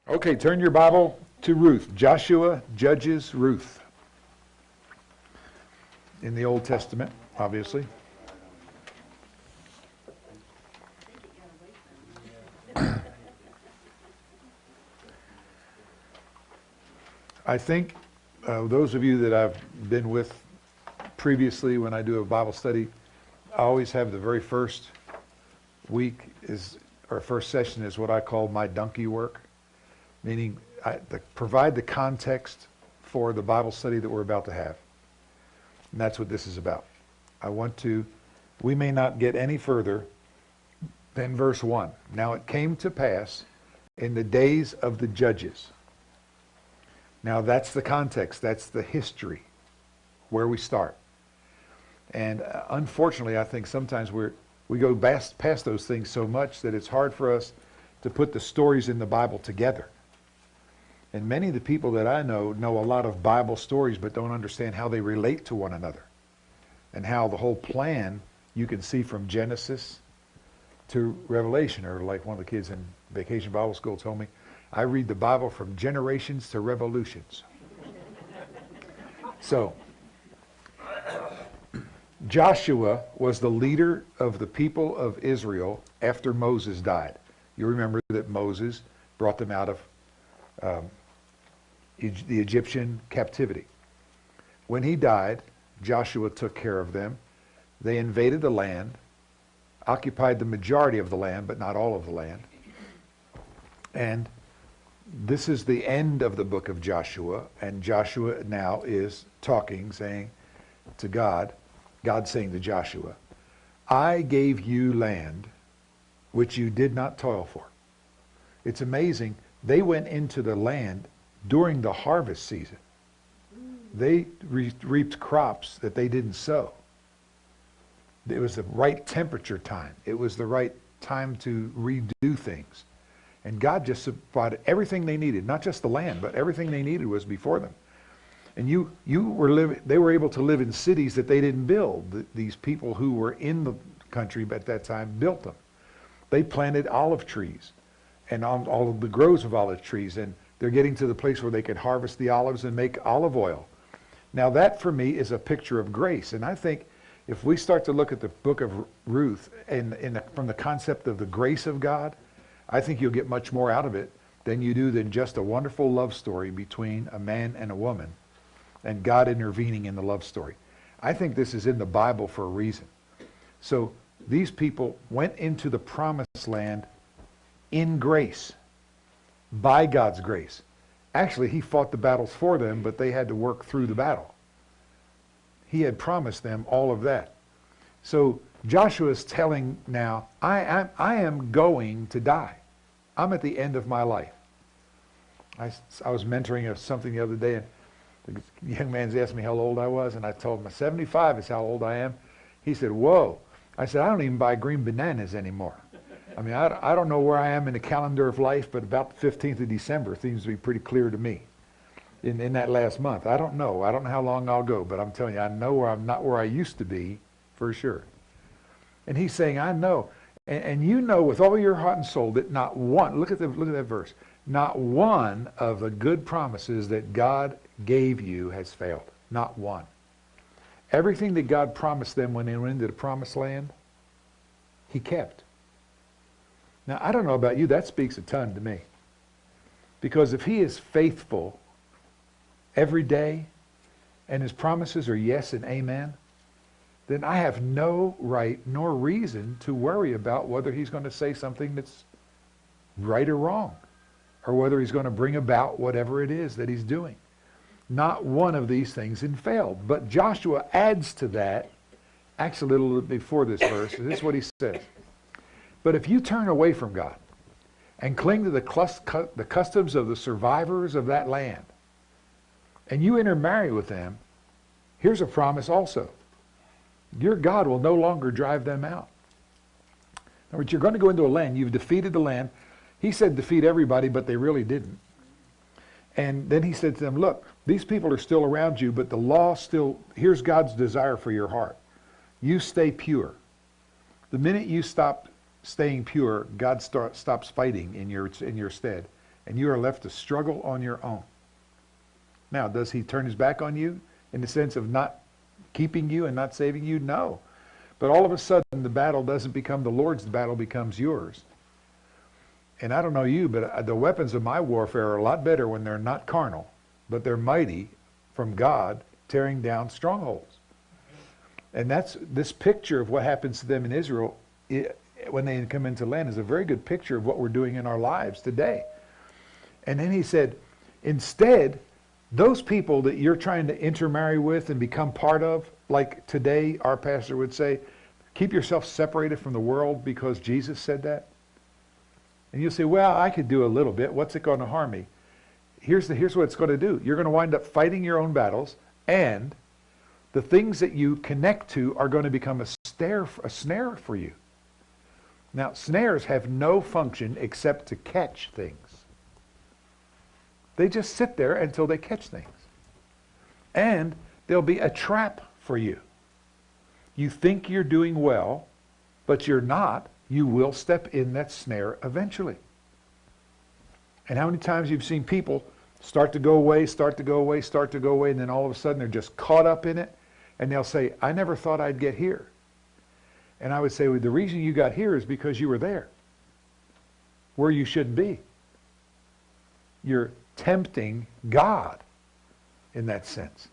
Okay, turn your Bible to Ruth. Joshua, Judges, Ruth. In the Old Testament, obviously. I think those of you that I've been with previously when I do a Bible study, I always have the very first week or first session is what I call my donkey work, meaning provide the context for the Bible study that we're about to have. And that's what this is about. We may not get any further than verse 1. Now it came to pass in the days of the judges. Now that's the context, that's the history, where we start. And unfortunately, I think sometimes we go past those things so much that it's hard for us to put the stories in the Bible together. And many of the people that I know a lot of Bible stories but don't understand how they relate to one another and how the whole plan you can see from Genesis to Revelation. Or like one of the kids in Vacation Bible School told me, I read the Bible from generations to revolutions. So, Joshua was the leader of the people of Israel after Moses died. You remember that Moses brought them out of the Egyptian captivity. When he died, Joshua took care of them. They invaded the land, occupied the majority of the land, but not all of the land. And this is the end of the book of Joshua, and Joshua now is talking, saying to God saying to Joshua, I gave you land which you did not toil for. It's amazing. They went into the land during the harvest season. They reaped crops that they didn't sow. It was the right temperature time. It was the right time to redo things. And God just supplied everything they needed, not just the land, but everything they needed was before them. And they were able to live in cities that they didn't build. These people who were in the country at that time built them. They planted olive trees and all of the groves of olive trees, and they're getting to the place where they could harvest the olives and make olive oil. Now that for me is a picture of grace. And I think if we start to look at the book of Ruth from the concept of the grace of God, I think you'll get much more out of it than just a wonderful love story between a man and a woman and God intervening in the love story. I think this is in the Bible for a reason. So these people went into the promised land in grace, by God's grace. Actually, he fought the battles for them, but they had to work through the battle. He had promised them all of that. So Joshua is telling now, I am going to die. I'm at the end of my life. I was mentoring something the other day, and the young man's asked me how old I was, and I told him 75 is how old I am. He said, whoa. I said, I don't even buy green bananas anymore. I mean, I don't know where I am in the calendar of life, but about the 15th of December seems to be pretty clear to me in that last month. I don't know. I don't know how long I'll go, but I'm telling you, I know I'm not where I used to be for sure. And he's saying, I know. And you know with all your heart and soul that not one, look at that verse, not one of the good promises that God gave you has failed. Not one. Everything that God promised them when they went into the promised land, he kept. Now, I don't know about you, that speaks a ton to me. Because if he is faithful every day, and his promises are yes and amen, then I have no right nor reason to worry about whether he's going to say something that's right or wrong, or whether he's going to bring about whatever it is that he's doing. Not one of these things had failed. But Joshua adds to that, actually a little bit before this verse, and this is what he says. But if you turn away from God and cling to the customs of the survivors of that land, and you intermarry with them, here's a promise also. Your God will no longer drive them out. In other words, you're going to go into a land, you've defeated the land. He said defeat everybody, but they really didn't. And then he said to them, look, these people are still around you, but the law still, here's God's desire for your heart. You stay pure. The minute you stop staying pure, God stops fighting in your stead. and you are left to struggle on your own. Now, does he turn his back on you in the sense of not keeping you and not saving you? No. But all of a sudden, the battle doesn't become the Lord's, the battle becomes yours. And I don't know you, but the weapons of my warfare are a lot better when they're not carnal, but they're mighty from God, tearing down strongholds. And that's this picture of what happens to them in Israel when they come into land is a very good picture of what we're doing in our lives today. And then he said, instead, those people that you're trying to intermarry with and become part of, like today our pastor would say, keep yourself separated from the world because Jesus said that. And you'll say, well, I could do a little bit. What's it going to harm me? Here's what it's going to do. You're going to wind up fighting your own battles, and the things that you connect to are going to become a snare for you. Now, snares have no function except to catch things. They just sit there until they catch things. And they'll be a trap for you. You think you're doing well, but you're not. You will step in that snare eventually. And how many times you've seen people start to go away, and then all of a sudden they're just caught up in it, and they'll say, I never thought I'd get here. And I would say, well, the reason you got here is because you were there, where you shouldn't be. You're tempting God in that sense.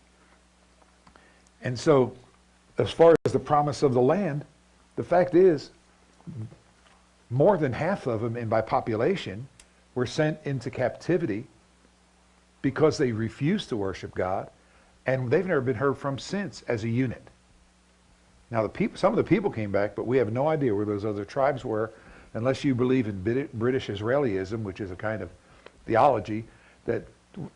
And so, as far as the promise of the land, the fact is, more than half of them, and by population, were sent into captivity because they refused to worship God, and they've never been heard from since as a unit. Now, some of the people came back, but we have no idea where those other tribes were, unless you believe in British Israelism, which is a kind of theology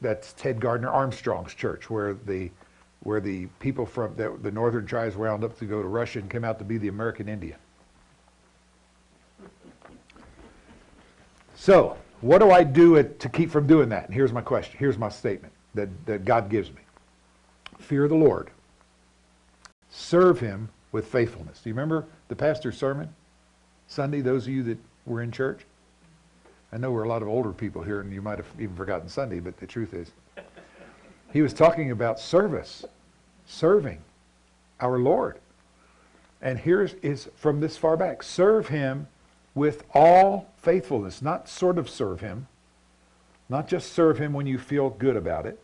that's Ted Gardner Armstrong's church, where the people from the northern tribes wound up to go to Russia and came out to be the American Indian. So, what do I do to keep from doing that? And here's my question. Here's my statement that God gives me. Fear the Lord. Serve him with faithfulness. Do you remember the pastor's sermon Sunday, those of you that were in church? I know we're a lot of older people here, and you might have even forgotten Sunday, but the truth is, he was talking about service, serving our Lord. And here is from this far back. Serve him with all faithfulness, not sort of serve him, not just serve him when you feel good about it,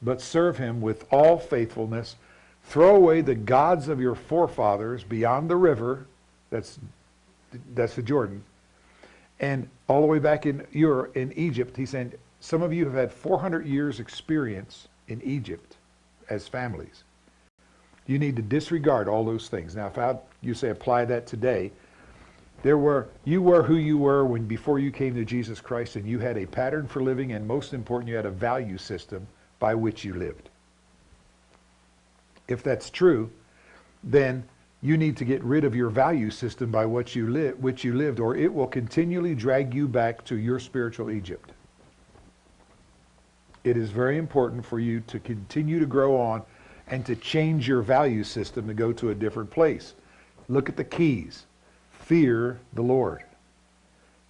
but serve him with all faithfulness. Throw away the gods of your forefathers beyond the river, that's the Jordan, and all the way back in Egypt. He's saying, some of you have had 400 years experience in Egypt as families. You need to disregard all those things. Now, if you say apply that today, you were who you were before you came to Jesus Christ, and you had a pattern for living, and most important, you had a value system by which you lived. If that's true, then you need to get rid of your value system by which you lived, or it will continually drag you back to your spiritual Egypt. It is very important for you to continue to grow on and to change your value system to go to a different place. Look at the keys. Fear the Lord.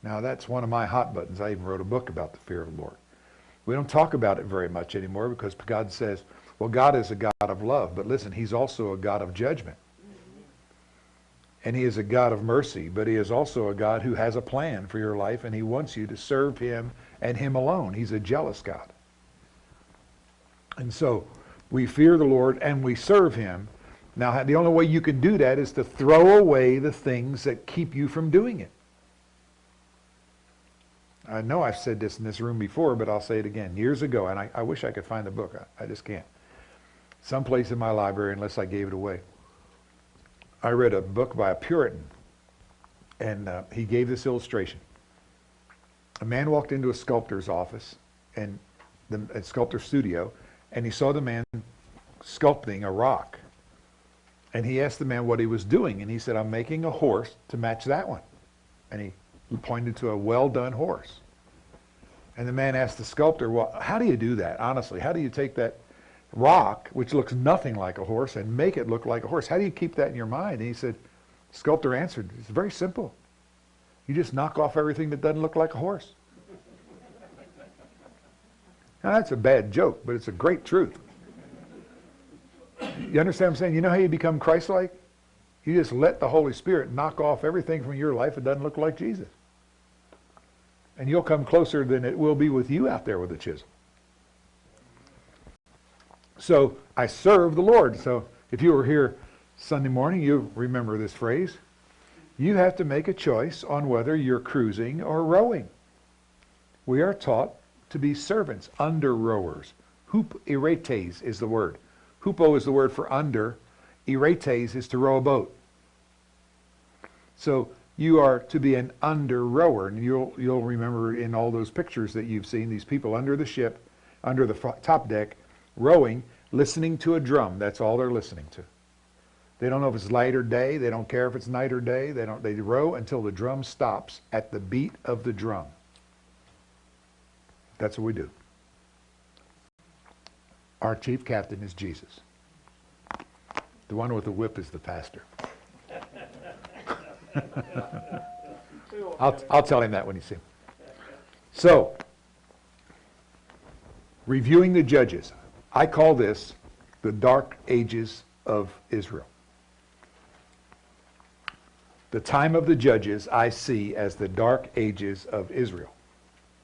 Now, that's one of my hot buttons. I even wrote a book about the fear of the Lord. We don't talk about it very much anymore because God says, well, God is a God of love, but listen, he's also a God of judgment. And he is a God of mercy, but he is also a God who has a plan for your life, and he wants you to serve him and him alone. He's a jealous God. And so we fear the Lord and we serve him. Now, the only way you can do that is to throw away the things that keep you from doing it. I know I've said this in this room before, but I'll say it again. Years ago, and I wish I could find the book. I just can't. Someplace in my library, unless I gave it away. I read a book by a Puritan, and he gave this illustration. A man walked into a sculptor's office, and a sculptor's studio, and he saw the man sculpting a rock. And he asked the man what he was doing, and he said, I'm making a horse to match that one. And he pointed to a well-done horse. And the man asked the sculptor, well, how do you do that, honestly? How do you take that rock, which looks nothing like a horse, and make it look like a horse? How do you keep that in your mind? And he said, the sculptor answered, it's very simple. You just knock off everything that doesn't look like a horse. Now, that's a bad joke, but it's a great truth. You understand what I'm saying? You know how you become Christ-like? You just let the Holy Spirit knock off everything from your life that doesn't look like Jesus. And you'll come closer than it will be with you out there with a chisel. So I serve the Lord. So if you were here Sunday morning, you remember this phrase. You have to make a choice on whether you're cruising or rowing. We are taught to be servants, under rowers. Huperetes is the word. Hupo is the word for under. Eretes is to row a boat. So you are to be an under rower, and you'll remember in all those pictures that you've seen these people under the ship, under the top deck, rowing, listening to a drum. That's all they're listening to. They don't know if it's light or day. They don't care if it's night or day. They row until the drum stops at the beat of the drum. That's what we do. Our chief captain is Jesus. The one with the whip is the pastor. I'll tell him that when you see him. So, reviewing the judges. I call this the dark ages of Israel. The time of the judges I see as the dark ages of Israel.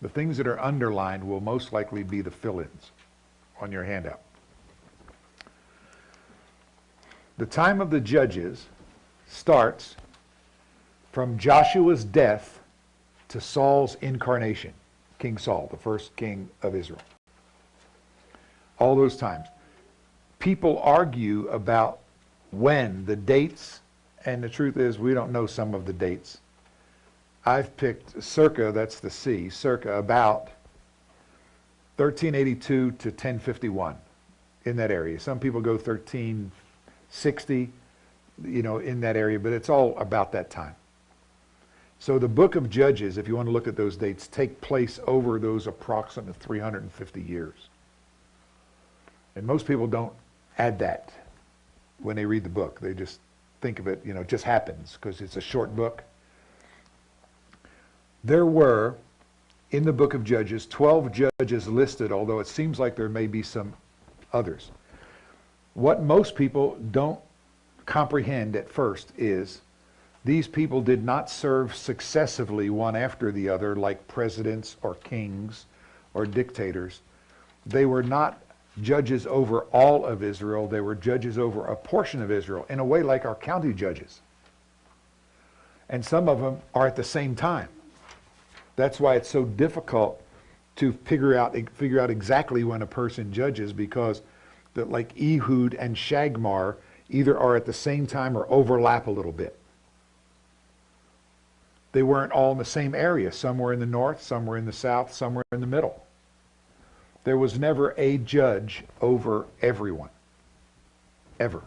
The things that are underlined will most likely be the fill-ins on your handout. The time of the judges starts from Joshua's death to Saul's incarnation, King Saul, the first king of Israel. All those times. People argue about when, the dates, and the truth is we don't know some of the dates. I've picked circa, that's the C, circa about 1382 to 1051 in that area. Some people go 1360, in that area, but it's all about that time. So the book of Judges, if you want to look at those dates, take place over those approximate 350 years. And most people don't add that when they read the book. They just think of it, it just happens because it's a short book. There were, in the book of Judges, 12 judges listed, although it seems like there may be some others. What most people don't comprehend at first is these people did not serve successively one after the other like presidents or kings or dictators. They were not judges over all of Israel. They were judges over a portion of Israel, in a way like our county judges. And some of them are at the same time. That's why it's so difficult to figure out exactly when a person judges, because like Ehud and Shagmar either are at the same time or overlap a little bit. They weren't all in the same area. Some were in the north, some were in the south, some were in the middle. There was never a judge over everyone, ever.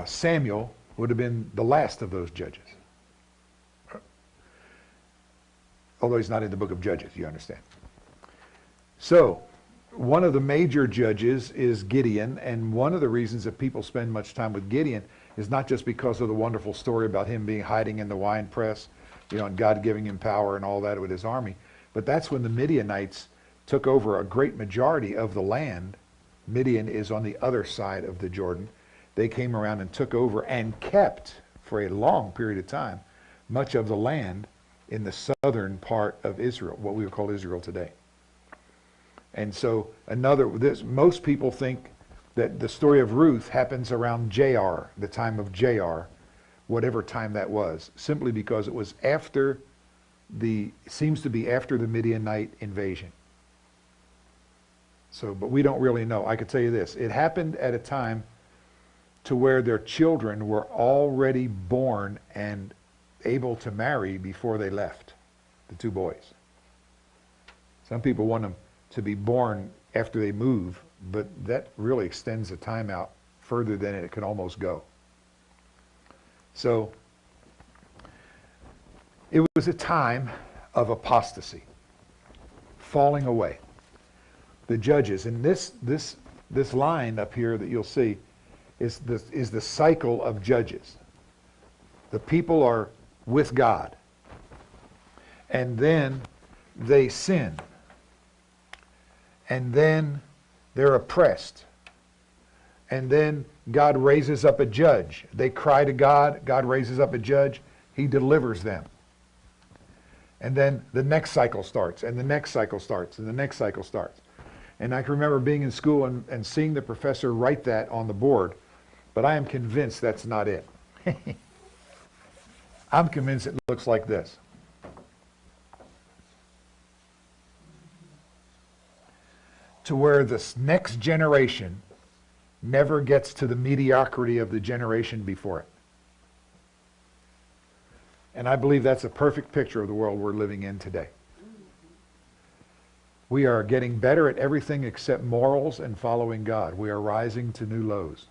Samuel would have been the last of those judges. Although he's not in the book of Judges, you understand. So, one of the major judges is Gideon, and one of the reasons that people spend much time with Gideon is not just because of the wonderful story about him being hiding in the wine press, and God giving him power and all that with his army, but that's when the Midianites took over a great majority of the land. Midian is on the other side of the Jordan. They came around and took over and kept, for a long period of time, much of the land in the southern part of Israel, what we would call Israel today. And so most people think that the story of Ruth happens around JR, the time of JR, whatever time that was, simply because it was seems to be after the Midianite invasion. So, but we don't really know. I could tell you this, it happened at a time to where their children were already born and able to marry before they left, the two boys. Some people want them to be born after they move, but that really extends the time out further than it could almost go. So it was a time of apostasy, falling away. The judges, and this line up here that you'll see is the cycle of judges. The people are with God, and then they sin, and then they're oppressed. And then God raises up a judge. They cry to God. God raises up a judge. He delivers them. And then the next cycle starts, and the next cycle starts, and the next cycle starts. And I can remember being in school and seeing the professor write that on the board, but I am convinced that's not it. I'm convinced it looks like this. To where this next generation never gets to the mediocrity of the generation before it. And I believe that's a perfect picture of the world we're living in today. We are getting better at everything except morals and following God. We are rising to new lows.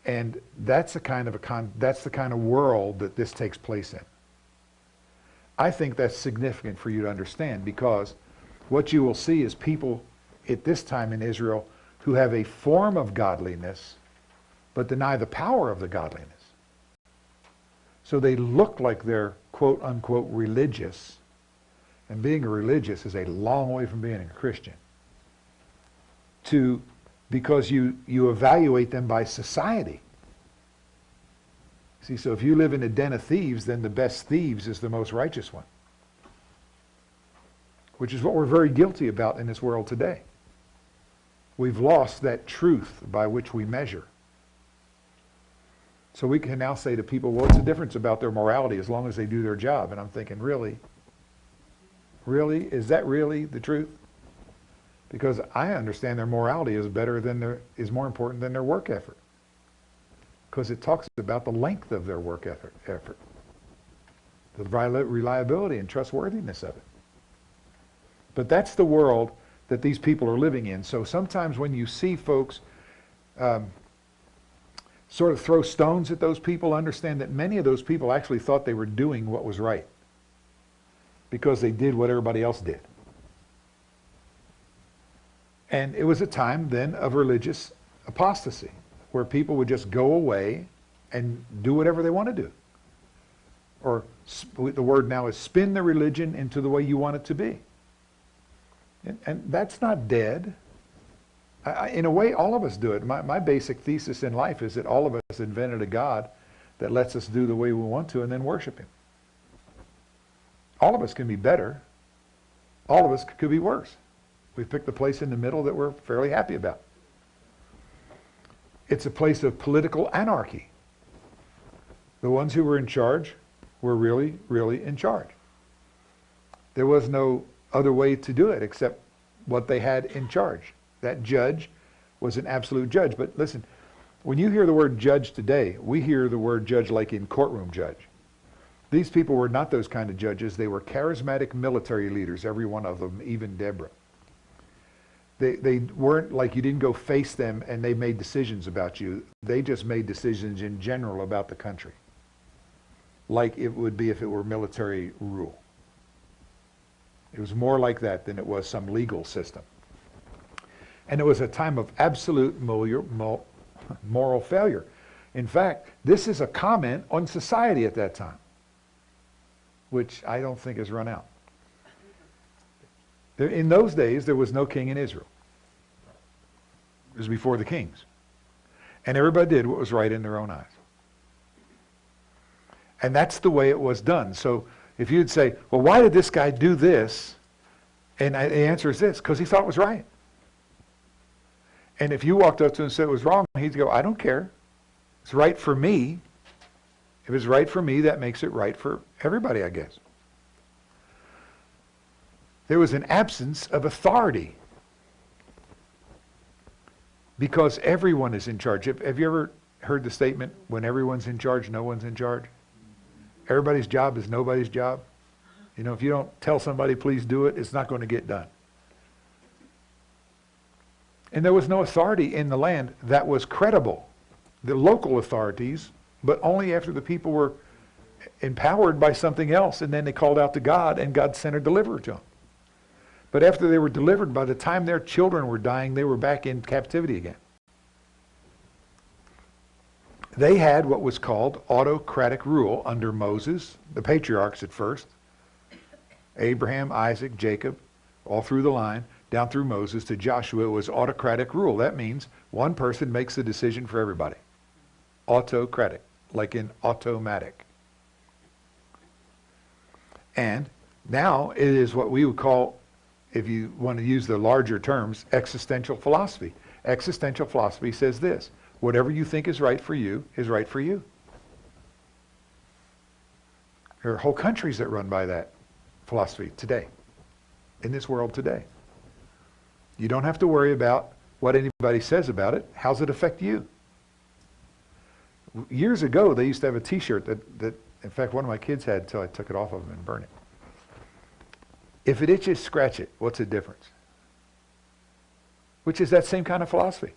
Amen. And that's the kind of world that this takes place in. I think that's significant for you to understand, because what you will see is people at this time in Israel who have a form of godliness but deny the power of the godliness. So they look like they're quote unquote religious, and being a religious is a long way from being a Christian. Because you evaluate them by society. See, so if you live in a den of thieves, then the best thieves is the most righteous one. Which is what we're very guilty about in this world today. We've lost that truth by which we measure. So we can now say to people, well, what's the difference about their morality as long as they do their job? And I'm thinking, really? Really? Is that really the truth? Because I understand their morality is more important than their work effort. Because it talks about the length of their work effort. The reliability and trustworthiness of it. But that's the world that these people are living in. So sometimes when you see folks sort of throw stones at those people, understand that many of those people actually thought they were doing what was right, because they did what everybody else did. And it was a time then of religious apostasy, where people would just go away and do whatever they want to do. Or the word now is spin the religion into the way you want it to be. And that's not dead. In a way, all of us do it. My basic thesis in life is that all of us invented a God that lets us do the way we want to and then worship him. All of us can be better. All of us could be worse. We've picked the place in the middle that we're fairly happy about. It's a place of political anarchy. The ones who were in charge were really, really in charge. There was no other way to do it except what they had in charge. That judge was an absolute judge. But listen, when you hear the word judge today, we hear the word judge like in courtroom judge. These people were not those kind of judges. They were charismatic military leaders, every one of them, even Deborah. They weren't like you didn't go face them and they made decisions about you. They just made decisions in general about the country, like it would be if it were military rule. It was more like that than it was some legal system. And it was a time of absolute moral failure. In fact, this is a comment on society at that time, which I don't think has run out. In those days, there was no king in Israel. It was before the kings. And everybody did what was right in their own eyes. And that's the way it was done. So if you'd say, well, why did this guy do this? And the answer is this, because he thought it was right. And if you walked up to him and said it was wrong, he'd go, I don't care. It's right for me. If it's right for me, that makes it right for everybody, I guess. There was an absence of authority because everyone is in charge. Have you ever heard the statement, when everyone's in charge, no one's in charge? Everybody's job is nobody's job. You know, if you don't tell somebody, please do it, it's not going to get done. And there was no authority in the land that was credible. The local authorities, but only after the people were empowered by something else, and then they called out to God, and God sent a deliverer to them. But after they were delivered, by the time their children were dying, they were back in captivity again. They had what was called autocratic rule under Moses, the patriarchs at first, Abraham, Isaac, Jacob, all through the line, down through Moses to Joshua, it was autocratic rule. That means one person makes the decision for everybody. Autocratic, like in automatic. And now it is what we would call, if you want to use the larger terms, existential philosophy. Existential philosophy says this: whatever you think is right for you is right for you. There are whole countries that run by that philosophy today, in this world today. You don't have to worry about what anybody says about it. How's it affect you? Years ago, they used to have a t-shirt that in fact, one of my kids had until I took it off of him and burned it. If it itches, scratch it. What's the difference? Which is that same kind of philosophy.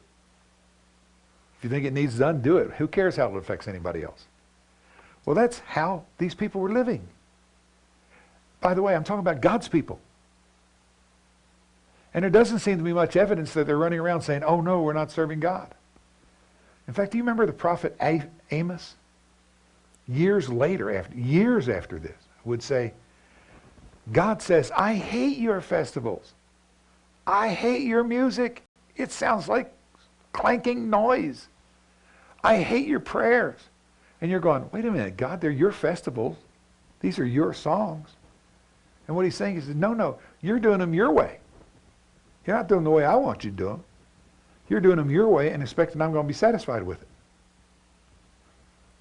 If you think it needs done, do it. Who cares how it affects anybody else? Well, that's how these people were living. By the way, I'm talking about God's people. And there doesn't seem to be much evidence that they're running around saying, oh no, we're not serving God. In fact, do you remember the prophet Amos? Years after this, would say, God says, I hate your festivals. I hate your music. It sounds like clanking noise. I hate your prayers. And you're going, wait a minute, God, they're your festivals. These are your songs. And what he's saying is, no, you're doing them your way. You're not doing them the way I want you to do them. You're doing them your way and expecting I'm going to be satisfied with it.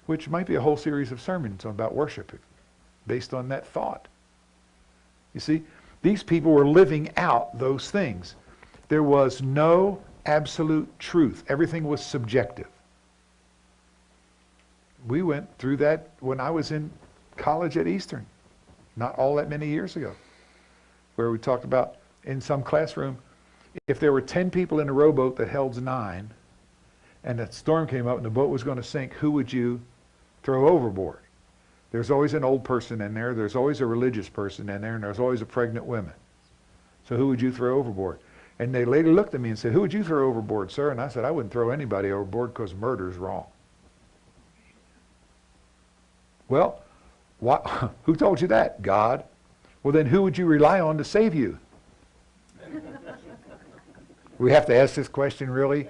Which might be a whole series of sermons about worship based on that thought. You see, these people were living out those things. There was no absolute truth. Everything was subjective. We went through that when I was in college at Eastern, not all that many years ago, where we talked about in some classroom, if there were 10 people in a rowboat that held 9, and a storm came up and the boat was going to sink, who would you throw overboard? There's always an old person in there, there's always a religious person in there, and there's always a pregnant woman. So who would you throw overboard? And they later looked at me and said, who would you throw overboard, sir? And I said, I wouldn't throw anybody overboard because murder's wrong. Well, who told you that? God. Well, then who would you rely on to save you? We have to ask this question, really?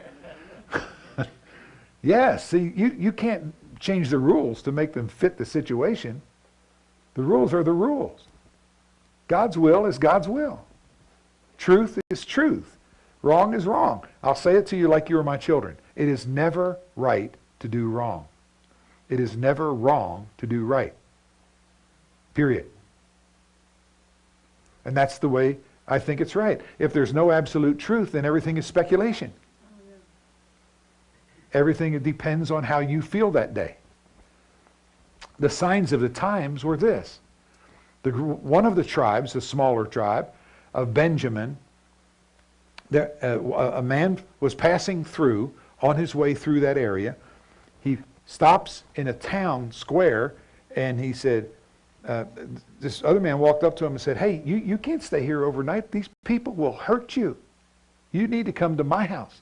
Yes, see, you can't change the rules to make them fit the situation. The rules are the rules. God's will is God's will. Truth is truth. Wrong is wrong. I'll say it to you like you were my children. It is never right to do wrong. It is never wrong to do right. Period. And that's the way I think it's right. If there's no absolute truth, then everything is speculation. Everything depends on how you feel that day. The signs of the times were this. One of the tribes, the smaller tribe of Benjamin, a man was passing through, on his way through that area. He stops in a town square, and he said, this other man walked up to him and said, hey, you can't stay here overnight. These people will hurt you. You need to come to my house.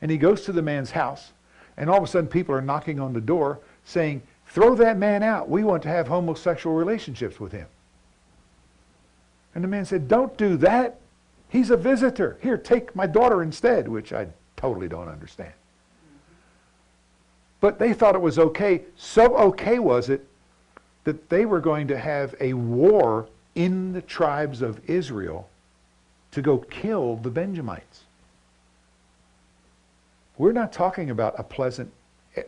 And he goes to the man's house, and all of a sudden people are knocking on the door saying, throw that man out. We want to have homosexual relationships with him. And the man said, don't do that. He's a visitor. Here, take my daughter instead, which I totally don't understand. But they thought it was okay. So okay was it that they were going to have a war in the tribes of Israel to go kill the Benjamites. We're not talking about a pleasant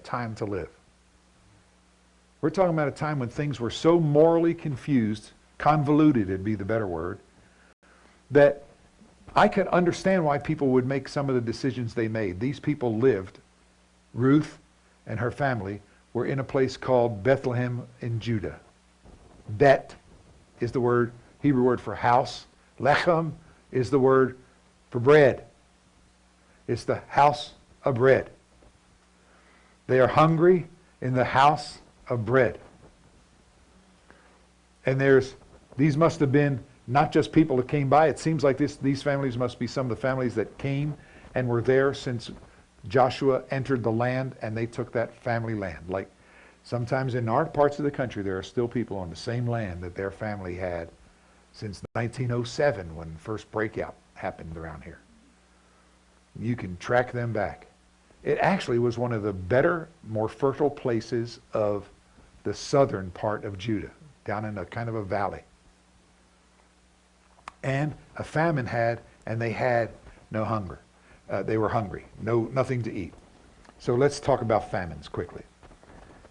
time to live. We're talking about a time when things were so morally confused, convoluted would be the better word, that I can understand why people would make some of the decisions they made. These people lived, Ruth and her family were in a place called Bethlehem in Judah. Bet is the word, Hebrew word for house. Lechem is the word for bread. It's the house of bread. They are hungry in the house of bread. And these must have been not just people that came by. It seems like these families must be some of the families that came and were there since Joshua entered the land and they took that family land. Like sometimes in our parts of the country there are still people on the same land that their family had since 1907 when the first breakout happened around here. You can track them back. It actually was one of the better, more fertile places of the southern part of Judah, down in a kind of a valley. And a famine and they had no hunger. They were hungry, nothing to eat. So let's talk about famines quickly.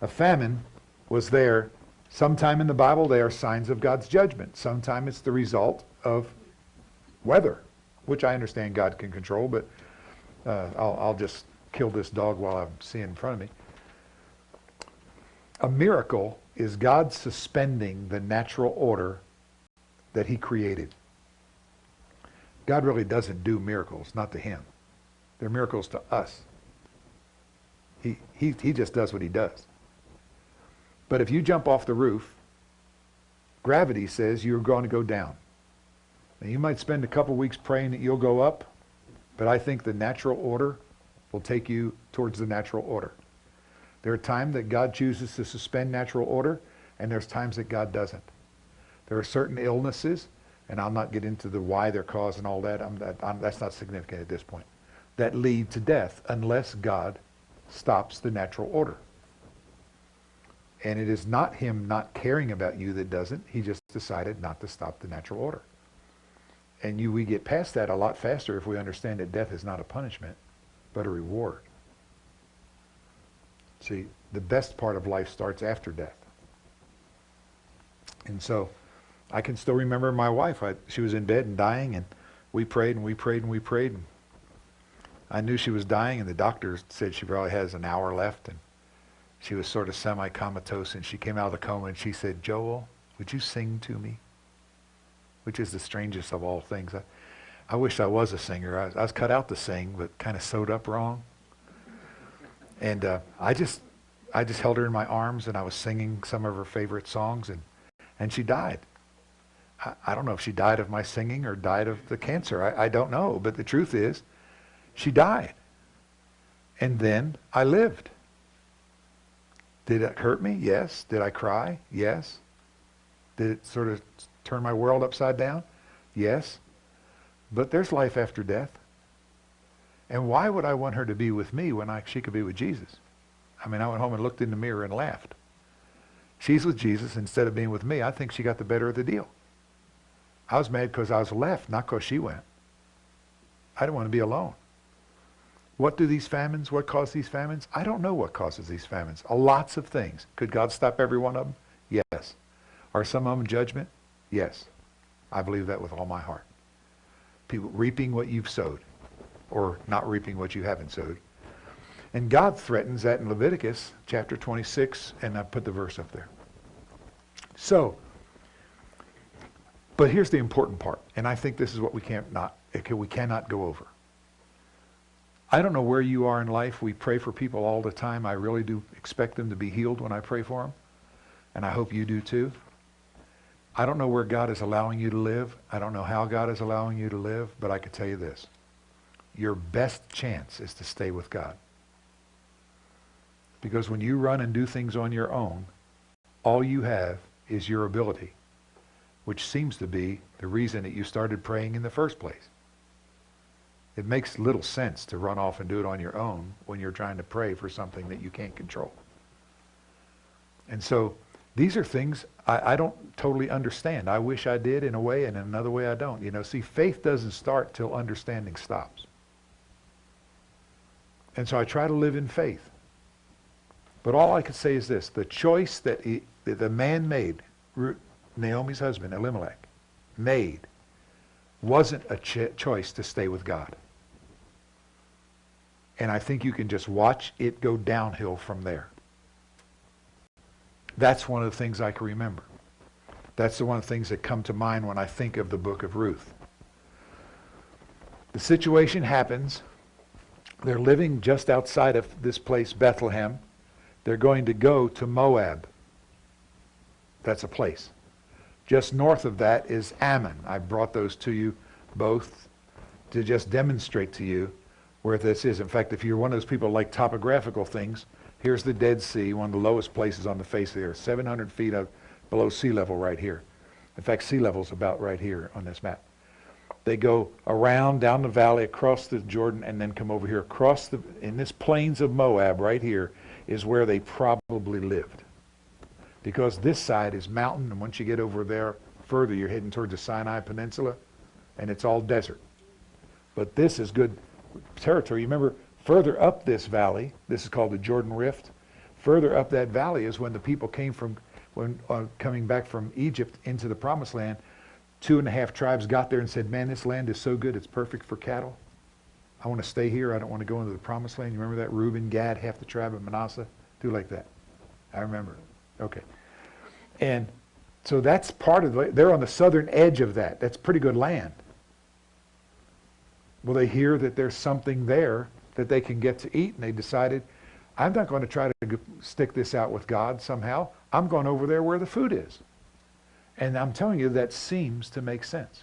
A famine was there. Sometime in the Bible, they are signs of God's judgment. Sometime it's the result of weather, which I understand God can control, but I'll just kill this dog while I'm seeing in front of me. A miracle is God suspending the natural order that he created. God really doesn't do miracles, not to him. They're miracles to us. He just does what he does. But if you jump off the roof, gravity says you're going to go down. Now, you might spend a couple weeks praying that you'll go up, but I think the natural order will take you towards the natural order. There are times that God chooses to suspend natural order, and there's times that God doesn't. There are certain illnesses, and I'll not get into the why they're caused and all that. That's not significant at this point, that lead to death unless God stops the natural order. And it is not him not caring about you that doesn't. He just decided not to stop the natural order. And we get past that a lot faster if we understand that death is not a punishment, but a reward. See, the best part of life starts after death. And so I can still remember my wife. She was in bed and dying, and we prayed and we prayed and we prayed. And I knew she was dying, and the doctor said she probably has an hour left, and she was sort of semi-comatose, and she came out of the coma, and she said, "Joel, would you sing to me?" Which is the strangest of all things. I wish I was a singer. I was cut out to sing, but kind of sewed up wrong. And I just held her in my arms, and I was singing some of her favorite songs, and she died. I don't know if she died of my singing or died of the cancer. I don't know, but the truth is, she died. And then I lived. Did it hurt me? Yes. Did I cry? Yes. Did it sort of turn my world upside down? Yes. But there's life after death. And why would I want her to be with me when she could be with Jesus? I mean, I went home and looked in the mirror and laughed. She's with Jesus instead of being with me. I think she got the better of the deal. I was mad because I was left, not because she went. I didn't want to be alone. What cause these famines? I don't know what causes these famines. Lots of things. Could God stop every one of them? Yes. Are some of them judgment? Yes. I believe that with all my heart. People reaping what you've sowed, or not reaping what you haven't sowed. And God threatens that in Leviticus chapter 26, and I put the verse up there. So, but here's the important part, and I think this is what we cannot go over. I don't know where you are in life. We pray for people all the time. I really do expect them to be healed when I pray for them, and I hope you do too. I don't know where God is allowing you to live. I don't know how God is allowing you to live, but I can tell you this. Your best chance is to stay with God. Because when you run and do things on your own, all you have is your ability, which seems to be the reason that you started praying in the first place. It makes little sense to run off and do it on your own when you're trying to pray for something that you can't control. And so these are things I don't totally understand. I wish I did in a way, and in another way I don't. See, faith doesn't start till understanding stops. And so I try to live in faith. But all I can say is this: the choice that the man made, Naomi's husband, Elimelech, made, wasn't a choice to stay with God. And I think you can just watch it go downhill from there. That's one of the things I can remember. That's one of the things that come to mind when I think of the Book of Ruth. The situation happens. They're living just outside of this place, Bethlehem. They're going to go to Moab. That's a place. Just north of that is Ammon. I brought those to you both to just demonstrate to you where this is. In fact, if you're one of those people who like topographical things, here's the Dead Sea, one of the lowest places on the face of the earth, 700 feet below sea level right here. In fact, sea level's about right here on this map. They go around down the valley, across the Jordan, and then come over here in this plains of Moab right here is where they probably lived. Because this side is mountain, and once you get over there further, you're heading towards the Sinai Peninsula, and it's all desert. But this is good territory. You remember, further up this valley, this is called the Jordan Rift, further up that valley is when the people came from, coming back from Egypt into the Promised Land. 2.5 tribes got there and said, man, this land is so good, it's perfect for cattle. I want to stay here. I don't want to go into the Promised Land. You remember that? Reuben, Gad, half the tribe of Manasseh, do like that. I remember. Okay. And so that's part of they're on the southern edge of that. That's pretty good land. Well, they hear that there's something there that they can get to eat, and they decided, I'm not going to try to stick this out with God somehow. I'm going over there where the food is. And I'm telling you, that seems to make sense.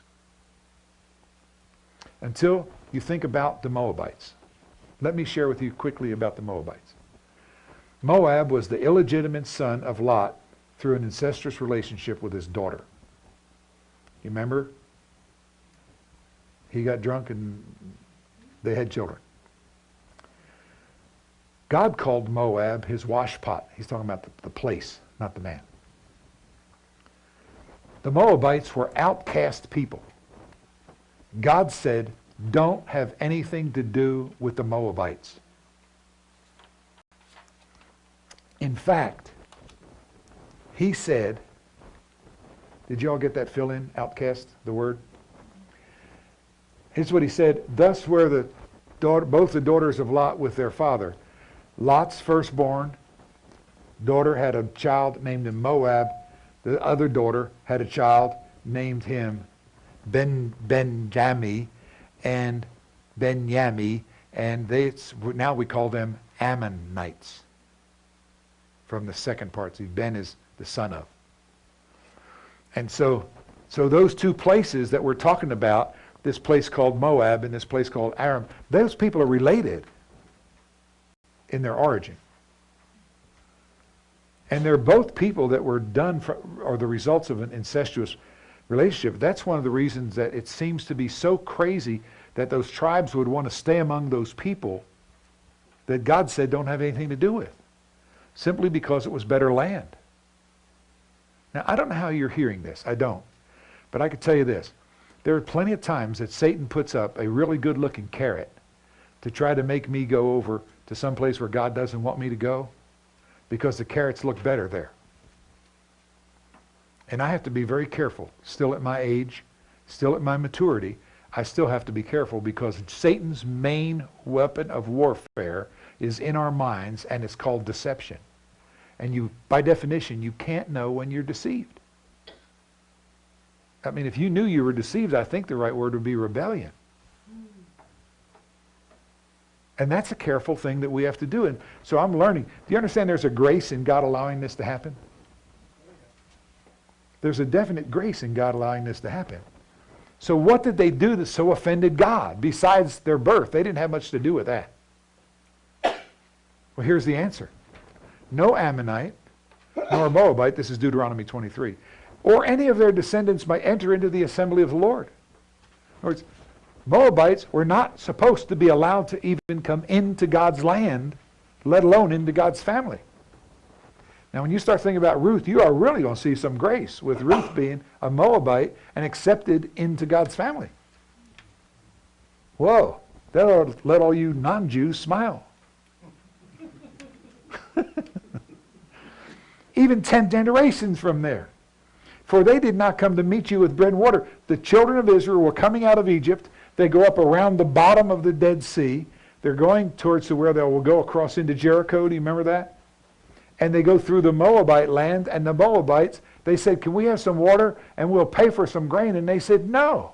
Until you think about the Moabites. Let me share with you quickly about the Moabites. Moab was the illegitimate son of Lot through an incestuous relationship with his daughter. You remember? He got drunk and they had children. God called Moab his washpot. He's talking about the place, not the man. The Moabites were outcast people. God said, don't have anything to do with the Moabites. In fact, he said, did you all get that fill in, outcast, the word? Here's what he said, thus were both the daughters of Lot with their father. Lot's firstborn daughter had a child named him Moab. The other daughter had a child named him Benjami and Benyami, and now we call them Ammonites. From the second part, see, Ben is the son of. And so those two places that we're talking about, this place called Moab and this place called Aram, those people are related in their origin. And they're both people that were done or the results of an incestuous relationship. That's one of the reasons that it seems to be so crazy that those tribes would want to stay among those people that God said don't have anything to do with, simply because it was better land. Now, I don't know how you're hearing this. I don't. But I can tell you this. There are plenty of times that Satan puts up a really good-looking carrot to try to make me go over to some place where God doesn't want me to go, because the carrots look better there. And I have to be very careful. Still at my age, still at my maturity, I still have to be careful, because Satan's main weapon of warfare is in our minds, and it's called deception. And you, by definition, you can't know when you're deceived. I mean, if you knew you were deceived, I think the right word would be rebellion. And that's a careful thing that we have to do. And so I'm learning. Do you understand there's a grace in God allowing this to happen? There's a definite grace in God allowing this to happen. So what did they do that so offended God besides their birth? They didn't have much to do with that. Well, here's the answer. No Ammonite, nor Moabite, this is Deuteronomy 23, or any of their descendants might enter into the assembly of the Lord. In other words, Moabites were not supposed to be allowed to even come into God's land, let alone into God's family. Now, when you start thinking about Ruth, you are really going to see some grace with Ruth being a Moabite and accepted into God's family. Whoa, that'll let all you non-Jews smile. Even 10 generations from there. For they did not come to meet you with bread and water. The children of Israel were coming out of Egypt. They go up around the bottom of the Dead Sea. They're going towards where they will go across into Jericho. Do you remember that? And they go through the Moabite land, and the Moabites, they said, can we have some water and we'll pay for some grain? And they said, no.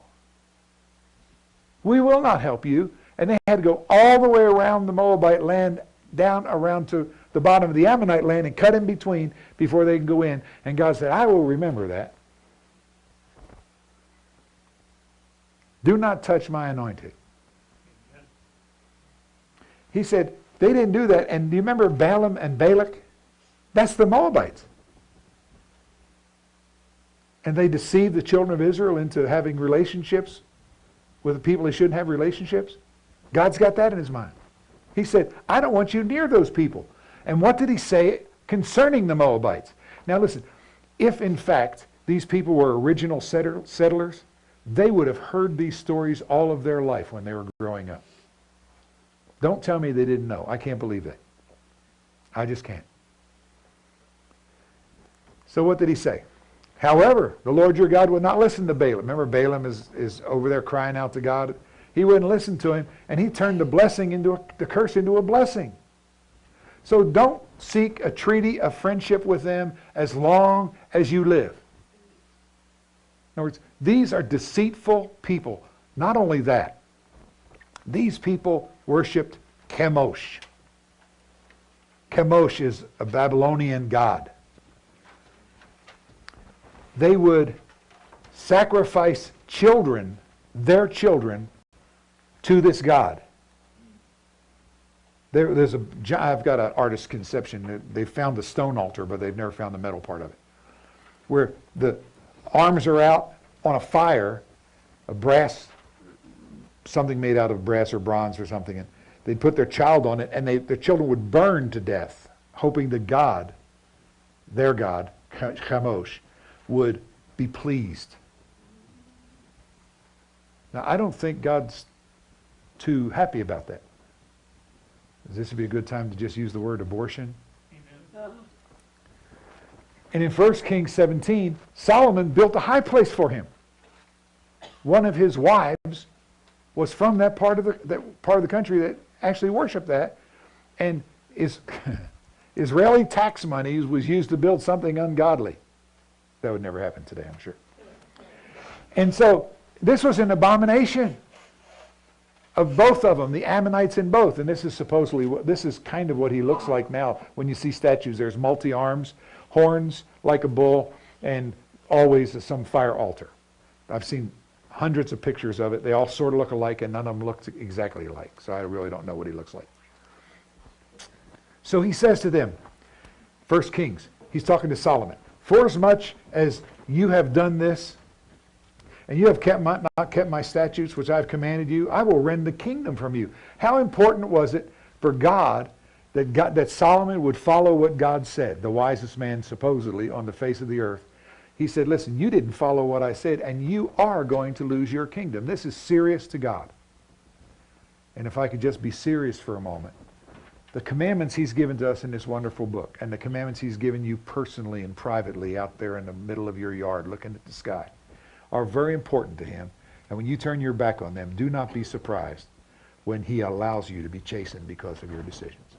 We will not help you. And they had to go all the way around the Moabite land, down around to the bottom of the Ammonite land and cut in between before they can go in. And God said, I will remember that. Do not touch my anointed. He said, they didn't do that. And do you remember Balaam and Balak? That's the Moabites. And they deceived the children of Israel into having relationships with the people they shouldn't have relationships. God's got that in his mind. He said, I don't want you near those people. And what did he say concerning the Moabites? Now listen, if in fact these people were original settlers, they would have heard these stories all of their life when they were growing up. Don't tell me they didn't know. I can't believe that. I just can't. So what did he say? However, the Lord your God would not listen to Balaam. Remember, Balaam is over there crying out to God. He wouldn't listen to him, and he turned the curse into a blessing. So don't seek a treaty of friendship with them as long as you live. In other words, these are deceitful people. Not only that, these people worshipped Chemosh. Chemosh is a Babylonian god. They would sacrifice children, their children, to this god. I've got an artist's conception. They found the stone altar, but they've never found the metal part of it. Where the arms are out on a fire, a brass, something made out of brass or bronze or something, and they'd put their child on it, and their children would burn to death, hoping the god, their god, Chemosh, would be pleased. Now, I don't think God's too happy about that. This would be a good time to just use the word abortion. Amen. And in 1 Kings 17, Solomon built a high place for him. One of his wives was from that part of the country that actually worshiped that, and Israeli tax money was used to build something ungodly. That would never happen today, I'm sure. And so this was an abomination of both of them, the Ammonites in both. And this is kind of what he looks like now when you see statues. There's multi-arms, horns like a bull, and always some fire altar. I've seen hundreds of pictures of it. They all sort of look alike, and none of them look exactly alike. So I really don't know what he looks like. So he says to them, 1 Kings, he's talking to Solomon, forasmuch as you have done this, and you have not kept my statutes which I have commanded you, I will rend the kingdom from you. How important was it for God that Solomon would follow what God said, the wisest man supposedly on the face of the earth? He said, listen, you didn't follow what I said, and you are going to lose your kingdom. This is serious to God. And if I could just be serious for a moment, the commandments he's given to us in this wonderful book, and the commandments he's given you personally and privately out there in the middle of your yard looking at the sky, are very important to him. And when you turn your back on them, do not be surprised when he allows you to be chastened because of your decisions.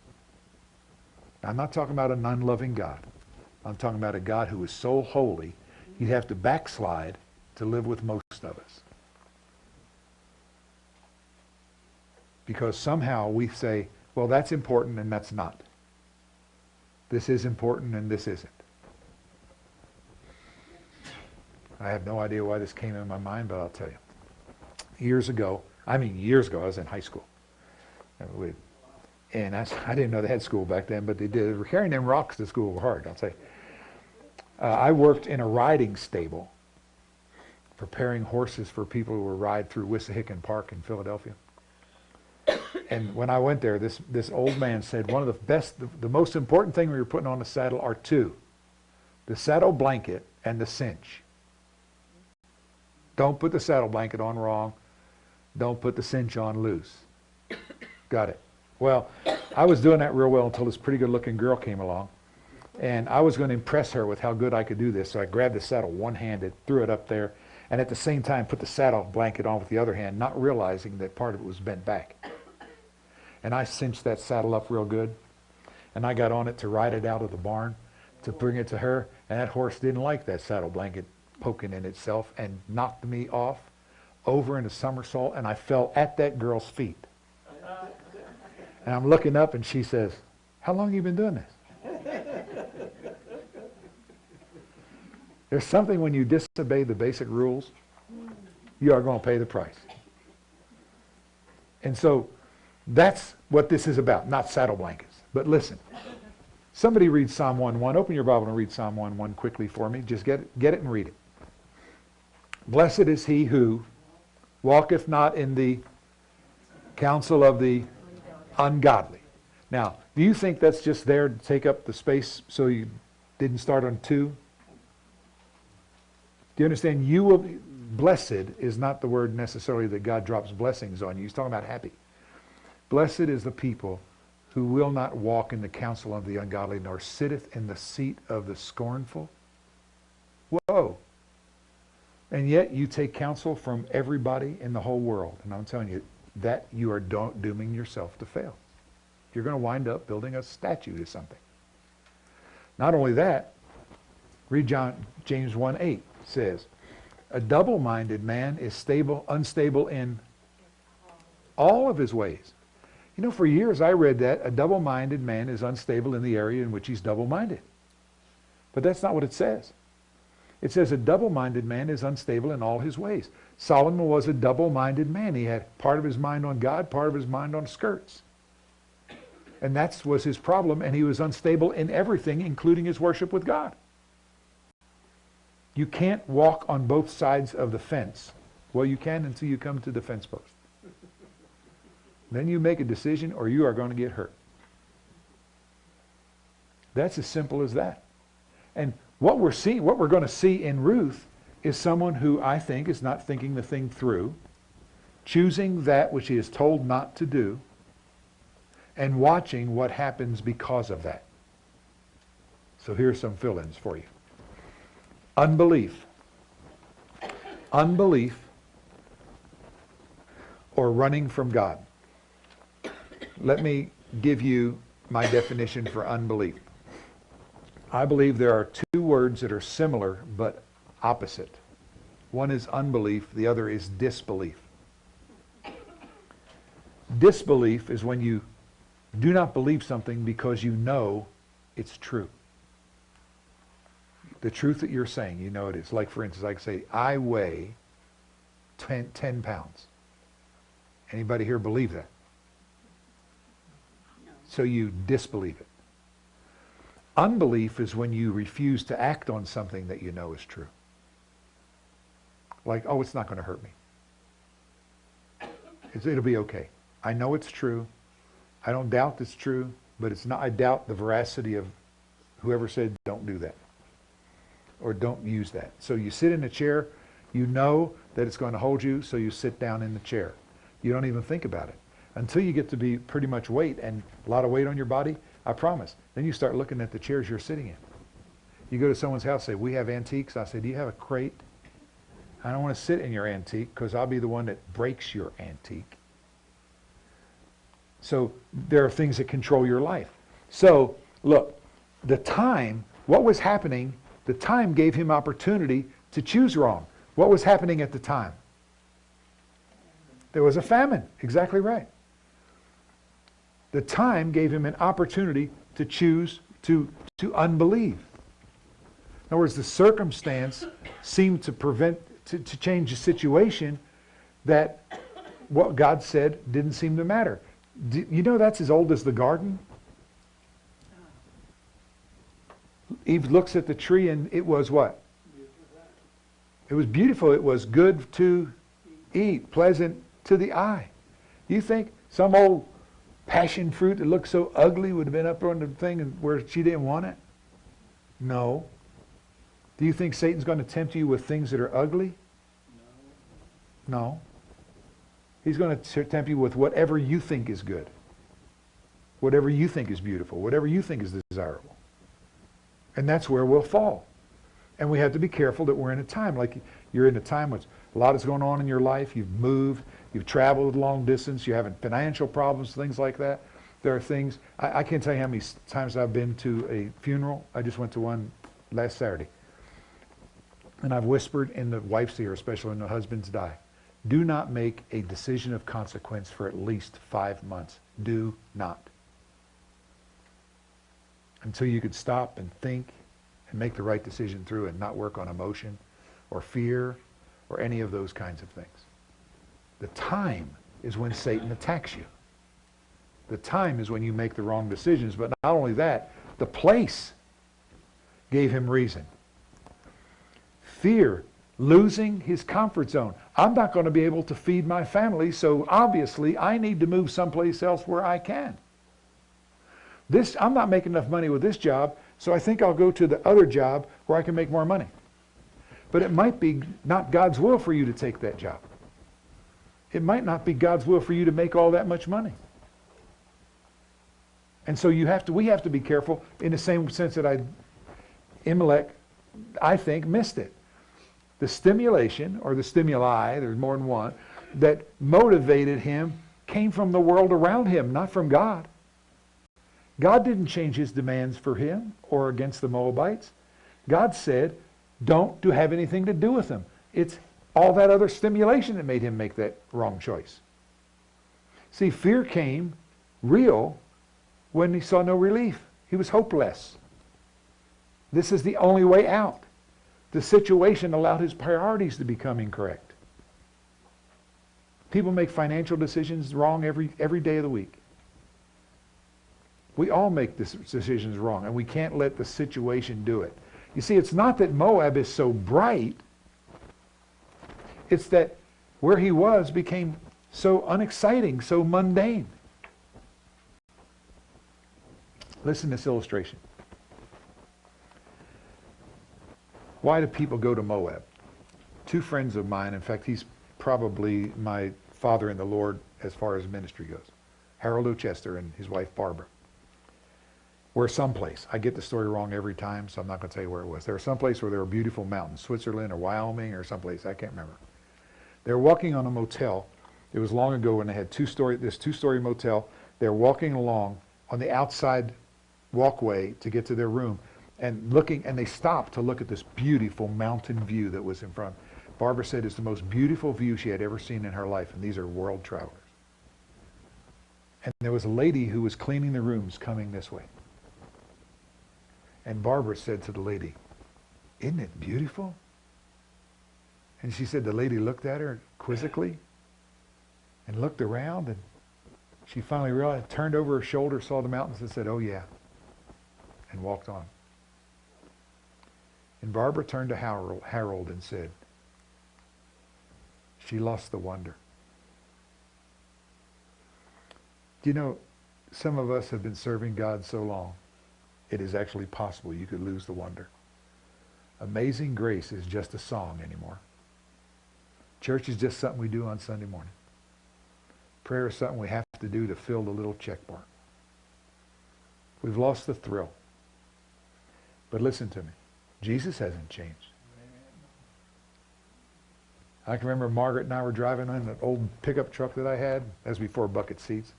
Now, I'm not talking about an unloving God. I'm talking about a God who is so holy, he'd have to backslide to live with most of us. Because somehow we say, well, that's important and that's not. This is important and this isn't. I have no idea why this came in my mind, but I'll tell you. Years ago, I was in high school. And I didn't know they had school back then, but they did. They were carrying them rocks to school hard, I'll say. I worked in a riding stable, preparing horses for people who would ride through Wissahickon Park in Philadelphia. And when I went there, this old man said, one of the most important thing we were putting on the saddle are two: the saddle blanket and the cinch. Don't put the saddle blanket on wrong. Don't put the cinch on loose. Got it. Well, I was doing that real well until this pretty good-looking girl came along. And I was going to impress her with how good I could do this. So I grabbed the saddle one-handed, threw it up there, and at the same time put the saddle blanket on with the other hand, not realizing that part of it was bent back. And I cinched that saddle up real good. And I got on it to ride it out of the barn to bring it to her. And that horse didn't like that saddle blanket poking in itself and knocked me off over in a somersault, and I fell at that girl's feet. And I'm looking up and she says, how long have you been doing this? There's something when you disobey the basic rules, you are going to pay the price. And so that's what this is about, not saddle blankets. But listen, somebody read Psalm 1:1. Open your Bible and read Psalm 1:1 quickly for me. Just get it and read it. Blessed is he who walketh not in the counsel of the ungodly. Now, do you think that's just there to take up the space so you didn't start on 2? Do you understand? Blessed is not the word necessarily that God drops blessings on you. He's talking about happy. Blessed is the people who will not walk in the counsel of the ungodly, nor sitteth in the seat of the scornful. Whoa. And yet you take counsel from everybody in the whole world. And I'm telling you that you are dooming yourself to fail. You're going to wind up building a statue to something. Not only that, read James 1:8 says, a double-minded man is unstable in all of his ways. You know, for years I read that a double-minded man is unstable in the area in which he's double-minded. But that's not what it says. It says a double-minded man is unstable in all his ways. Solomon was a double-minded man. He had part of his mind on God, part of his mind on skirts. And that was his problem, and he was unstable in everything, including his worship with God. You can't walk on both sides of the fence. Well, you can until you come to the fence post. Then you make a decision or you are going to get hurt. That's as simple as that. And what we're going to see in Ruth is someone who I think is not thinking the thing through, choosing that which he is told not to do, and watching what happens because of that. So here's some fill-ins for you. Unbelief. Unbelief or running from God. Let me give you my definition for unbelief. I believe there are 2 words that are similar but opposite. One is unbelief, the other is disbelief. Disbelief is when you do not believe something because you know it's true. The truth that you're saying, you know it is. Like, for instance, I can say, I weigh 10 pounds. Anybody here believe that? No. So you disbelieve it. Unbelief is when you refuse to act on something that you know is true. Like, oh, it's not going to hurt me. It'll be okay. I know it's true. I don't doubt it's true, but it's not. I doubt the veracity of whoever said don't do that or don't use that. So you sit in a chair, you know that it's going to hold you, so you sit down in the chair. You don't even think about it. Until you get to be pretty much weight and a lot of weight on your body, I promise. Then you start looking at the chairs you're sitting in. You go to someone's house, say, we have antiques. I say, do you have a crate? I don't want to sit in your antique because I'll be the one that breaks your antique. So there are things that control your life. So look, the time, what was happening, the time gave him opportunity to choose wrong. What was happening at the time? There was a famine. Exactly right. The time gave him an opportunity to choose to unbelieve. In other words, the circumstance seemed to change the situation that what God said didn't seem to matter. You know that's as old as the garden? Eve looks at the tree and it was what? It was beautiful. It was good to eat, pleasant to the eye. You think some old passion fruit that looked so ugly would have been up on the thing where she didn't want it? No. Do you think Satan's going to tempt you with things that are ugly? No. He's going to tempt you with whatever you think is good, whatever you think is beautiful, whatever you think is desirable. And that's where we'll fall. And we have to be careful that we're in a time, like you're in a time when a lot is going on in your life. You've moved, you've traveled long distance, you're having financial problems, things like that. There are things, I can't tell you how many times I've been to a funeral. I just went to one last Saturday. And I've whispered in the wife's ear, especially when the husbands die, do not make a decision of consequence for at least 5 months. Do not. Until you could stop and think and make the right decision through and not work on emotion or fear or any of those kinds of things. The time is when Satan attacks you. The time is when you make the wrong decisions. But not only that, the place gave him reason. Fear losing his comfort zone. I'm not going to be able to feed my family, so obviously I need to move someplace else where I can. I'm not making enough money with this job, so I think I'll go to the other job where I can make more money. But it might be not God's will for you to take that job. It might not be God's will for you to make all that much money. And so we have to be careful in the same sense that Amalek, I think, missed it. The stimulation, or the stimuli, there's more than one, that motivated him came from the world around him, not from God. God didn't change his demands for him or against the Moabites. God said, don't have anything to do with them. It's all that other stimulation that made him make that wrong choice. See, fear came real when he saw no relief. He was hopeless. This is the only way out. The situation allowed his priorities to become incorrect. People make financial decisions wrong every day of the week. We all make decisions wrong, and we can't let the situation do it. You see, it's not that Moab is so bright. It's that where he was became so unexciting, so mundane. Listen to this illustration. Why do people go to Moab? Two friends of mine, in fact, he's probably my father in the Lord as far as ministry goes. Harold O'Chester and his wife Barbara. Were someplace. I get the story wrong every time, so I'm not going to tell you where it was. There was someplace where there were beautiful mountains, Switzerland or Wyoming or someplace, I can't remember. They were walking on a motel. It was long ago when they had this two-story motel. They were walking along on the outside walkway to get to their room and they stopped to look at this beautiful mountain view that was in front. Barbara said it's the most beautiful view she had ever seen in her life, and these are world travelers. And there was a lady who was cleaning the rooms coming this way. And Barbara said to the lady, "Isn't it beautiful?" And she said the lady looked at her quizzically and looked around, and she finally realized, turned over her shoulder, saw the mountains and said, "Oh yeah," and walked on. And Barbara turned to Harold and said, "She lost the wonder." Do you know, some of us have been serving God so long, it is actually possible you could lose the wonder. Amazing Grace is just a song anymore. Church is just something we do on Sunday morning. Prayer is something we have to do to fill the little check mark. We've lost the thrill. But listen to me. Jesus hasn't changed. I can remember Margaret and I were driving in an old pickup truck that I had. That was before bucket seats.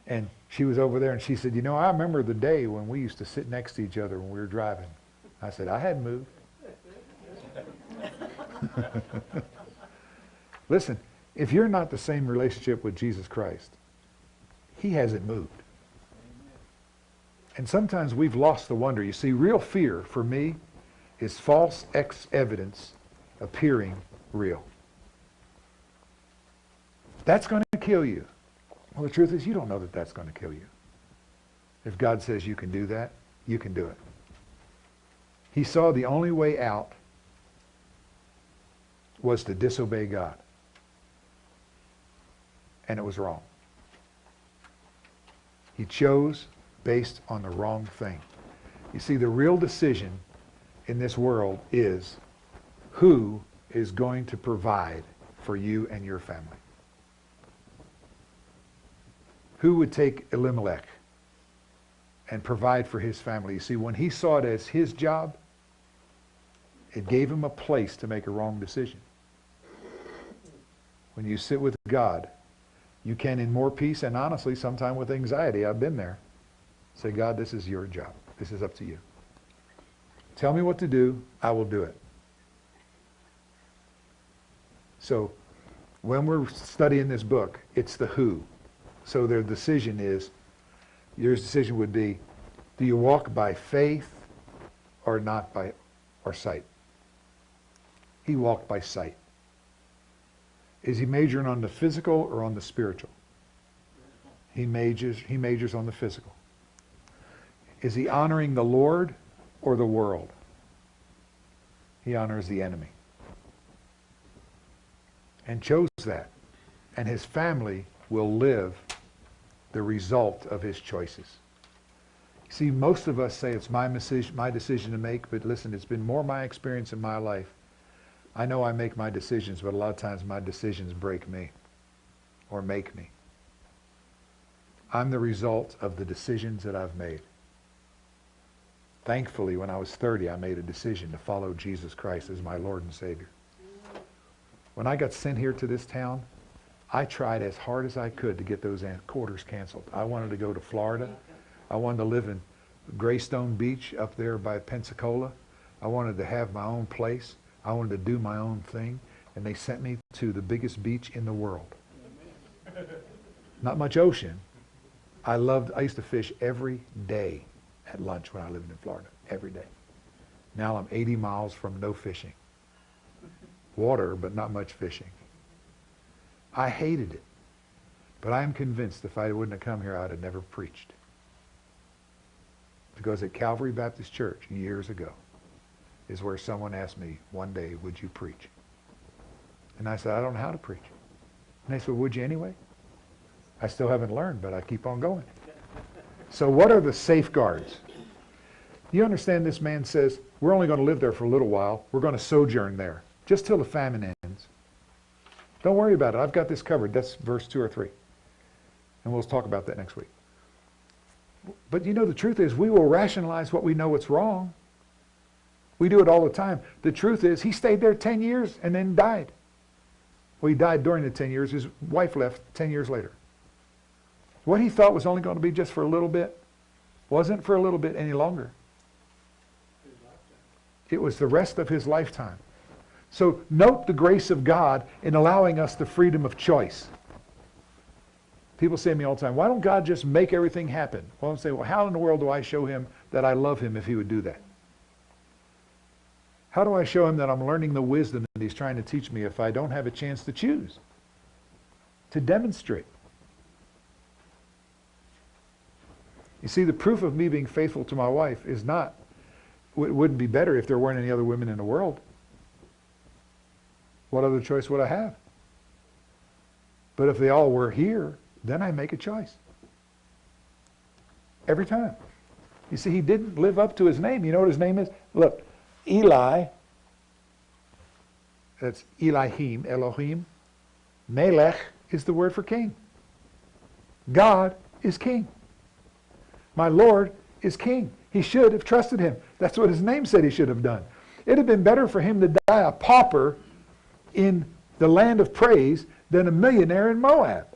And she was over there and she said, "You know, I remember the day when we used to sit next to each other when we were driving." I said, "I hadn't moved." Listen, if you're not the same relationship with Jesus Christ, he hasn't moved. And sometimes we've lost the wonder. You see, real fear for me is false evidence appearing real. That's going to kill you. Well, the truth is you don't know that that's going to kill you. If God says you can do that, you can do it. He saw the only way out was to disobey God. And it was wrong. He chose based on the wrong thing. You see, the real decision in this world is who is going to provide for you and your family. Who would take Elimelech and provide for his family? You see, when he saw it as his job, it gave him a place to make a wrong decision. When you sit with God, you can, in more peace and honestly, sometimes with anxiety, I've been there, say, "God, this is your job. This is up to you. Tell me what to do, I will do it." So when we're studying this book, it's the who. So their decision is, your decision would be, do you walk by faith or not by sight? He walked by sight. Is he majoring on the physical or on the spiritual? He majors on the physical. Is he honoring the Lord or the world? He honors the enemy. and chose that. And his family will live the result of his choices. See, most of us say it's my decision to make, but listen, it's been more my experience in my life. I know I make my decisions, but a lot of times my decisions break me or make me. I'm the result of the decisions that I've made. Thankfully, when I was 30, I made a decision to follow Jesus Christ as my Lord and Savior. When I got sent here to this town, I tried as hard as I could to get those quarters canceled. I wanted to go to Florida. I wanted to live in Greystone Beach up there by Pensacola. I wanted to have my own place. I wanted to do my own thing. And they sent me to the biggest beach in the world. Not much ocean. I used to fish every day at lunch when I lived in Florida. Every day. Now I'm 80 miles from no fishing. Water, but not much fishing. I hated it. But I am convinced if I wouldn't have come here, I'd have never preached. Because at Calvary Baptist Church years ago is where someone asked me one day, would you preach? And I said, I don't know how to preach. And they said, would you anyway? I still haven't learned, but I keep on going. So what are the safeguards? You understand this man says, we're only going to live there for a little while. We're going to sojourn there, just till the famine ends. Don't worry about it. I've got this covered. That's verse 2 or 3. And we'll talk about that next week. But you know, the truth is, we will rationalize what we know it's wrong. We do it all the time. The truth is, he stayed there 10 years and then died. Well, he died during the 10 years. His wife left 10 years later. What he thought was only going to be just for a little bit wasn't for a little bit any longer. It was the rest of his lifetime. So note the grace of God in allowing us the freedom of choice. People say to me all the time, why don't God just make everything happen? Well, I'm saying, well, how in the world do I show him that I love him if he would do that? How do I show him that I'm learning the wisdom that he's trying to teach me if I don't have a chance to choose? To demonstrate. You see, the proof of me being faithful to my wife is not, it wouldn't be better if there weren't any other women in the world. What other choice would I have? But if they all were here, then I make a choice. Every time. You see, he didn't live up to his name. You know what his name is? Look, Eli, that's Elohim, Elohim. Melech is the word for king. God is king. My Lord is king. He should have trusted him. That's what his name said he should have done. It would have been better for him to die a pauper in the land of praise than a millionaire in Moab.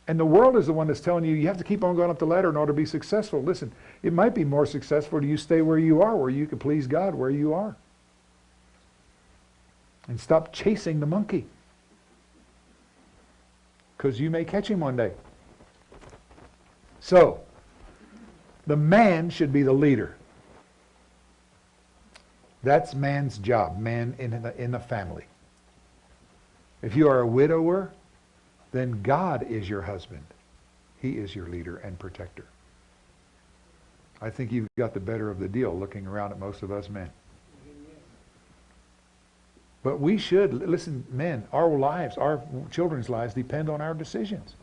And the world is the one that's telling you, you have to keep on going up the ladder in order to be successful. Listen, it might be more successful to you stay where you are, where you can please God where you are. And stop chasing the monkey. Because you may catch him one day. So, the man should be the leader. That's man's job, man in the family. If you are a widower, then God is your husband. He is your leader and protector. I think you've got the better of the deal looking around at most of us men. But we should, listen, men, our lives, our children's lives depend on our decisions.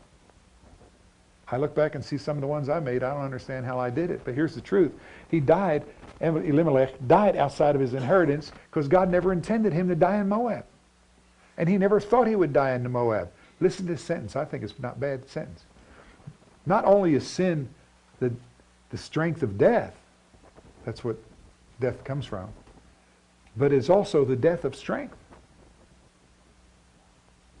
I look back and see some of the ones I made. I don't understand how I did it. But here's the truth. He died, Elimelech died outside of his inheritance because God never intended him to die in Moab. And he never thought he would die in Moab. Listen to this sentence. I think it's not a bad sentence. Not only is sin the strength of death, that's what death comes from, but it's also the death of strength.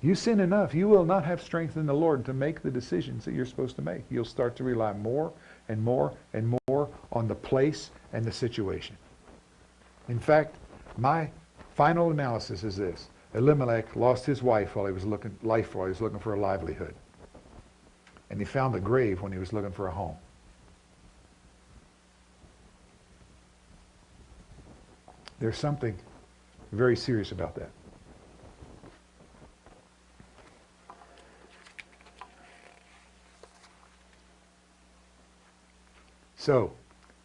You sin enough, you will not have strength in the Lord to make the decisions that you're supposed to make. You'll start to rely more and more and more on the place and the situation. In fact, my final analysis is this. Elimelech lost his wife while he was looking for a livelihood. And he found a grave when he was looking for a home. There's something very serious about that. So,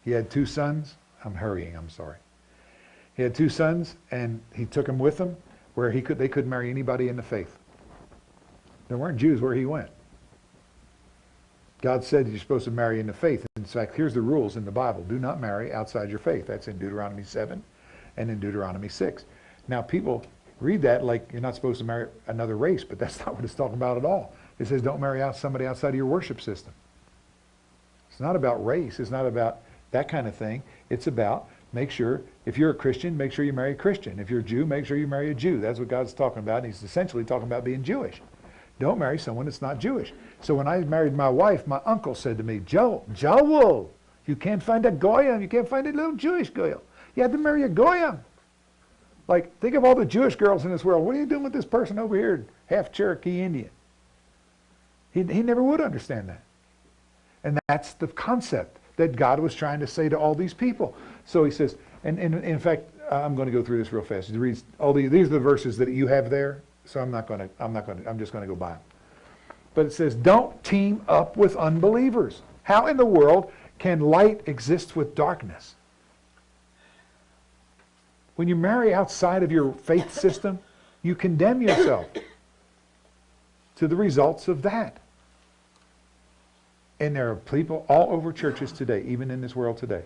he had 2 sons. I'm hurrying, I'm sorry. He had 2 sons, and he took them with him where they couldn't marry anybody in the faith. There weren't Jews where he went. God said you're supposed to marry in the faith. In fact, here's the rules in the Bible. Do not marry outside your faith. That's in Deuteronomy 7 and in Deuteronomy 6. Now, people read that like you're not supposed to marry another race, but that's not what it's talking about at all. It says don't marry somebody outside of your worship system. It's not about race. It's not about that kind of thing. It's about make sure, if you're a Christian, make sure you marry a Christian. If you're a Jew, make sure you marry a Jew. That's what God's talking about. And he's essentially talking about being Jewish. Don't marry someone that's not Jewish. So when I married my wife, my uncle said to me, Joel, you can't find a Goyim. You can't find a little Jewish girl. You have to marry a Goyim. Like, think of all the Jewish girls in this world. What are you doing with this person over here, half Cherokee Indian? He never would understand that. And that's the concept that God was trying to say to all these people. So he says, and in fact, I'm going to go through this real fast. He reads these are the verses that you have there. So I'm just going to go by them. But it says, don't team up with unbelievers. How in the world can light exist with darkness? When you marry outside of your faith system, you condemn yourself to the results of that. And there are people all over churches today, even in this world today,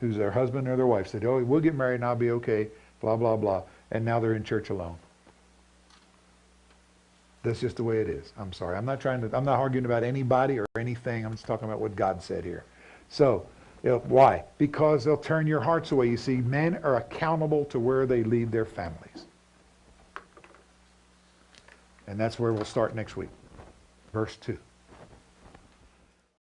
who's their husband or their wife said, oh, we'll get married and I'll be okay, blah, blah, blah. And now they're in church alone. That's just the way it is. I'm sorry. I'm not arguing about anybody or anything. I'm just talking about what God said here. So, why? Because they'll turn your hearts away. You see, men are accountable to where they lead their families. And that's where we'll start next week. Verse 2.